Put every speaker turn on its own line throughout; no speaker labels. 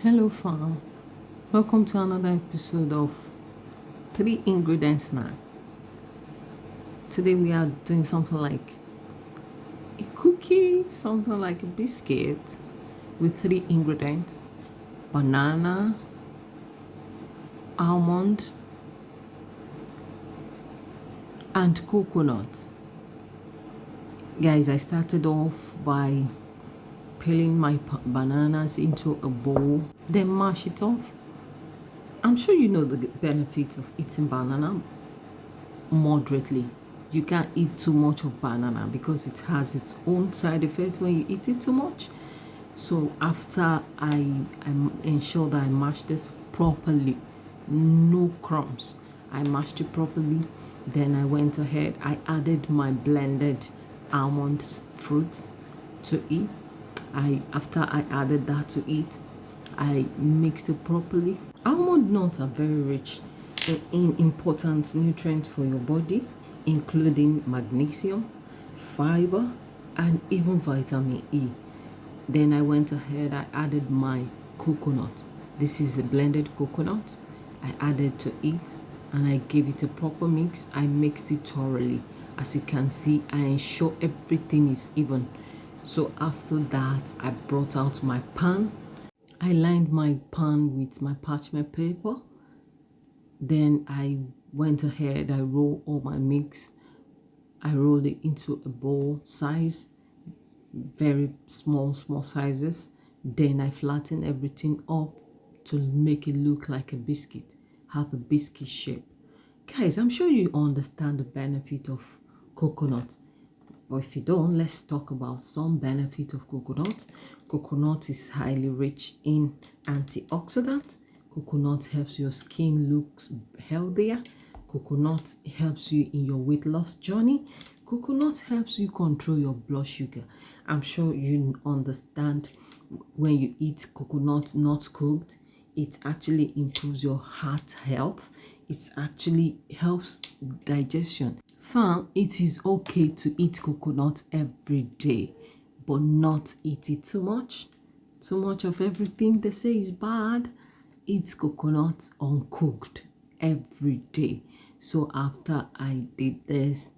Hello fam, welcome to another episode of 3 ingredients snack. Today we are doing something like a cookie, something like a biscuit with 3 ingredients: banana, almond and coconut. Guys, I started off by peeling my bananas into a bowl, then mash it off. I'm sure you know the benefit of eating banana moderately. You can't eat too much of banana because it has its own side effects when you eat it too much. So after I ensure that I mashed this properly, no crumbs, I mashed it properly. Then I went ahead, I added my blended almonds fruit to it. After I added that to it, I mixed it properly. Almond nuts are very rich in important nutrients for your body, including magnesium, fiber, and even vitamin E. Then I went ahead, I added my coconut. This is a blended coconut. I added to it and I gave it a proper mix. I mixed it thoroughly. As you can see, I ensure everything is even. So after that, I brought out my pan. I lined my pan with my parchment paper. Then I went ahead, I rolled all my mix. I rolled it into a bowl size, very small sizes. Then I flattened everything up to make it look like a biscuit, have a biscuit shape. Guys, I'm sure you understand the benefit of coconut. But if you don't, let's talk about some benefit of coconut. Coconut is highly rich in antioxidants. Coconut helps your skin look healthier. Coconut helps you in your weight loss journey. Coconut helps you control your blood sugar. I'm sure you understand when you eat coconut not cooked, it actually improves your heart health. It actually helps digestion. Fam, it is okay to eat coconut every day, but not eat it too much. Too much of everything they say is bad. Eat coconut uncooked every day. So after I did this,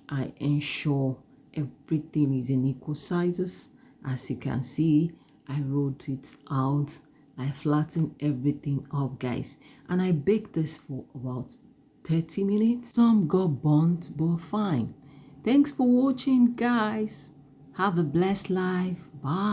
I ensure everything is in equal sizes. As you can see, I rolled it out. I flattened everything up, guys, and I baked this for about 30 minutes. Some got burnt, but fine. Thanks for watching, guys. Have a blessed life. Bye.